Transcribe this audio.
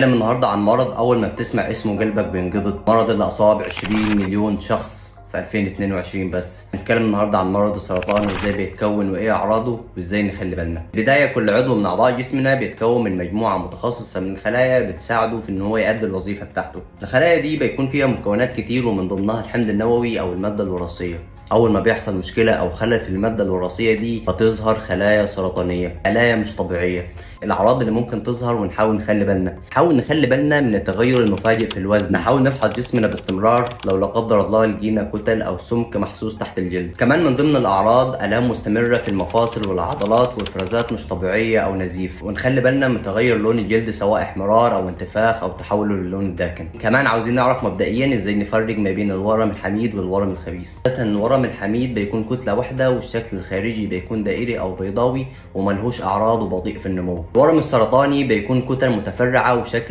هنتكلم النهارده عن مرض اول ما بتسمع اسمه قلبك بينقبض، مرض اللي اصاب 20 مليون شخص في 2022 بس. هنتكلم النهارده عن مرض السرطان وازاي بيتكون وايه اعراضه وازاي نخلي بالنا. بدايه كل عضو من اعضاء جسمنا بيتكون من مجموعه متخصصه من الخلايا بتساعده في ان هو يؤدي الوظيفه بتاعته. الخلايا دي بيكون فيها مكونات كتير ومن ضمنها الحمض النووي او الماده الوراثيه. اول ما بيحصل مشكله او خلل في الماده الوراثيه دي فتظهر خلايا سرطانيه، خلايا مش طبيعيه. الاعراض اللي ممكن تظهر ونحاول نخلي بالنا من التغير المفاجئ في الوزن. نحاول نفحص جسمنا باستمرار لو لا قدر الله لقينا كتل او سمك محسوس تحت الجلد. كمان من ضمن الاعراض الام مستمره في المفاصل والعضلات وافرازات مش طبيعيه او نزيف. ونخلي بالنا من تغير لون الجلد سواء احمرار او انتفاخ او تحوله للون الداكن. كمان عاوزين نعرف مبدئيا ازاي نفرق ما بين الورم الحميد والورم الخبيث. الورم الحميد بيكون كتله واحده والشكل الخارجي بيكون دائري او بيضاوي وملهوش اعراض وبطيء في النمو. الورم السرطاني بيكون كتل متفرعه وشكل